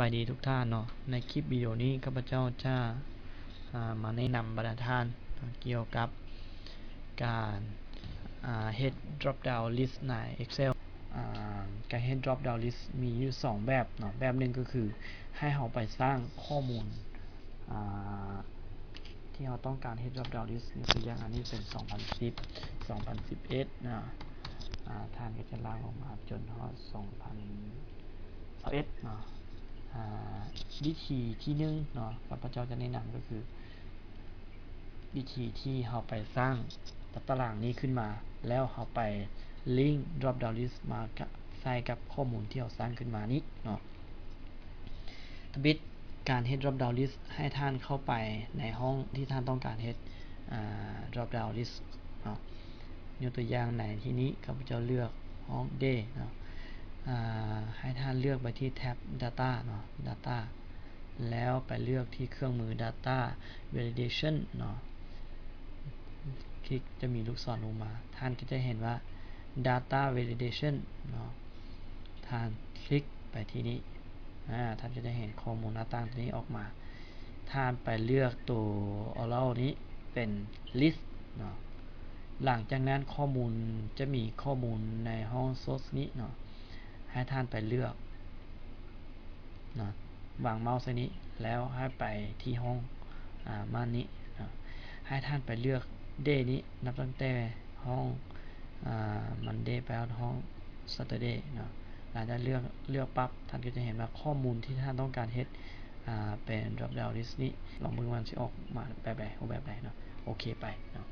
บายดีทุกท่านเนาะในคลิปวิดีโอนี้ข้าพเจ้าจะมาแนะนำบรรดาท่านเกี่ยวกับการhead drop down list ใน Excel การ head drop down list มีอยู่2แบบเนาะแบบหนึ่งก็คือให้เราไปสร้างข้อมูลที่เราต้องการ head drop down list นี่คืออย่างอันนี้เป็น2010 2011นะท่านก็จะลากออกมาจนถึง2021เนาะวิธีที่หนึ่งเนาะข้าพเจ้าจะแนะนำก็คือวิธีที่เราไปสร้างตารางนี้ขึ้นมาแล้วเราไปลิงก์ drop down list มาใส่กับข้อมูลที่เราสร้างขึ้นมานี้เนาะบิดการ head drop down list ให้ท่านเข้าไปในห้องที่ท่านต้องการ head drop down list เนาะยกตัวอย่างในที่นี้ข้าพเจ้าเลือกห้อง day เนาะให้ท่านเลือกไปที่แท็บ data เนาะ data แล้วไปเลือกที่เครื่องมือ data validation เนาะคลิกจะมีลูกศรลงมาท่านก็จะเห็นว่า data validation เนาะท่านคลิกไปที่นี้ท่านจะได้เห็นข้อมูลหน้าต่างตัวนี้ออกมาท่านไปเลือกตัว Oral นี้เป็น list เนาะหลังจากนั้นข้อมูลจะมีข้อมูลในห้อง source นี้เนาะให้ท่านไปเลือกเนาะวางเมาส์นี้แล้วให้ไปที่ห้องมันนี้เนาะให้ท่านไปเลือก day นี้นับตั้งแต่ห้อง Monday ไปห้อง Saturday เนาะหลังจากเลือกปั๊บท่านก็จะเห็นว่าข้อมูลที่ท่านต้องการเฮ็ดเป็น drop down list นี้ลองมือมันสิออกมาแบบไหนเนาะโอเคไปเนาะ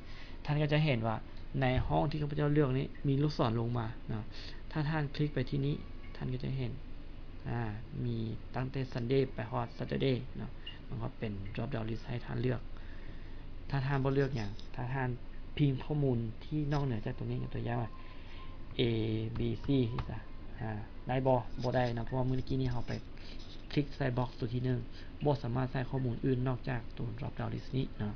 ท่านก็จะเห็นว่าในห้องที่ข้าพเจ้าเลือกนี้มีลูกศรลงมาเนาะถ้าท่านคลิกไปที่นี้ท่านก็จะเห็นมีตั้งแต่ Sunday ไปฮอด Saturday เนาะมันก็เป็น drop down list ให้ท่านเลือกถ้าท่านบ่เลือกอย่างถ้าท่านพิมพ์ข้อมูลที่นอกเหนือจากตรงนี้ตัวอย่างว่า A B C ที่ซะได้บ่ได้นะเพราะว่าเมื่อกี้นี้เราไปคลิกใส่บ็อกซ์ตัวที่1บ่สามารถใส่ข้อมูลอื่นนอกจากตัว drop down list นี้เนาะ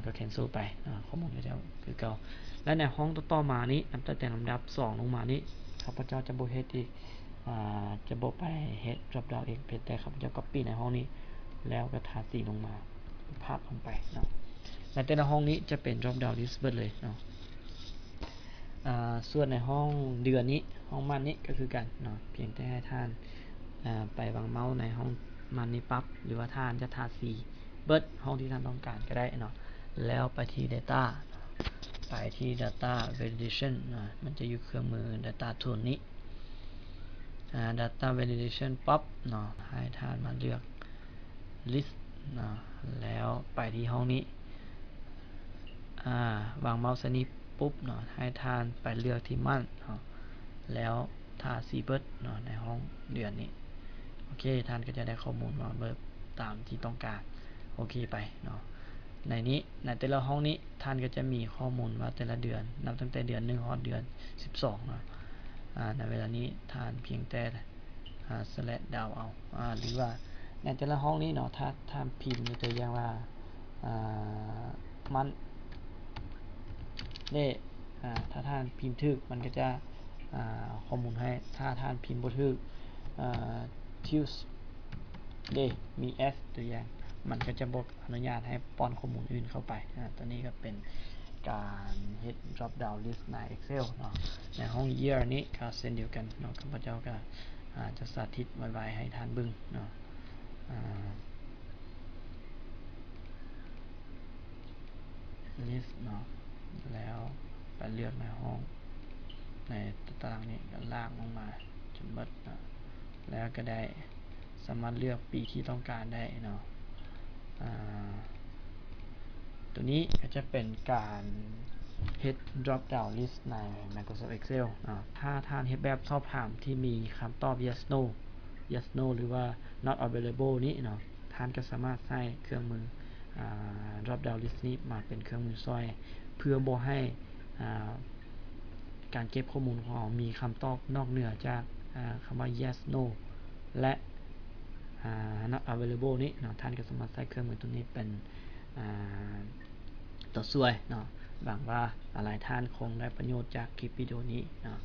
ก็ cancel ไปข้อมูลก็จะคือเก่าและในห้องต่อมานี้ตั้งแต่ลำดับ2ลงมานี้ข้าพเจ้าจะบ่เฮ็ดอีกจะบ่ไปเฮ็ด drop down เองแต่ข้าพเจ้า copy ในห้องนี้แล้วก็ทาสีลงมาภาพลงไปเนาะในแต่ละห้องนี้จะเป็น drop down list เบิดเลยเนาะส่วนในห้องเดือนนี้ห้องมันนี้ก็คือกันเนาะเพียงแต่ให้ท่านไปวางเมาส์ในห้องมันนี้ปั๊บหรือว่าท่านจะทาสีเบิดห้องที่ท่านต้องการก็ได้เนาะแล้วไปที่ data ไปที่ data validation มันจะอยู่เครื่องมือ data tool นี้data validation ปั๊บเนาะให้ท่านมาเลือก list เนาะแล้วไปที่ห้องนี้วางเมาส์นี้ปุ๊บเนาะให้ท่านไปเลือกที่มันเนาะแล้วทาสีเบิดเนาะในห้องเดือนนี้โอเคท่านก็จะได้ข้อมูลมาเบิดตามที่ต้องการโอเคไปเนาะในแต่ละห้องนี้ท่านก็จะมีข้อมูลว่าแต่ละเดือนนับตั้งแต่เดือน1ฮอดเดือน12เนาะในเวลานี้ท่านเพียงแต่select ดาวเอาหรือว่าในแต่ละห้องนี้เนาะถ้าท่านพิมพ์ตัวอย่างว่ามันนี่ถ้าท่านพิมพ์ถูกมันก็จะข้อมูลให้ถ้าท่านพิมพ์บ่ถูกTuesday มี S ตัวอย่างมันก็จะบ่อนุญาตให้ป้อนข้อมูลอื่นเข้าไปตัวนี้ก็เป็นการ head drop down list ใน Excel เนาะในห้อง year นี้ก็เช่นเดียวกันเนาะข้าพเจ้าก็จะสาธิตไว้ให้ท่านเบิ่งเนาะlist เนาะแล้วไปเลือกในห้องในตารางนี้ก็ลากลงมาจนหมดแล้วก็ได้สามารถเลือกปีที่ต้องการได้เนาะตัวนี้ก็จะเป็นการ head drop down list ใน Microsoft Excel ถ้าท่านเฮ็ดแบบสอบถามที่มีคำตอบ yes no หรือว่า not available นี้เนาะท่านก็สามารถใช้เครื่องมือdrop down list นี้มาเป็นเครื่องมือช่วยเพื่อบ่ให้การเก็บข้อมูลของเรามีคำตอบนอกเหนือจากคำว่า yes no และ not available นี้เนาะท่านก็สามารถใช้เครื่องมือตัวนี้เป็นตัวช่วยเนาะหวังว่าหลายท่านคงได้ประโยชน์จากคลิปวิดีโอนี้เนาะ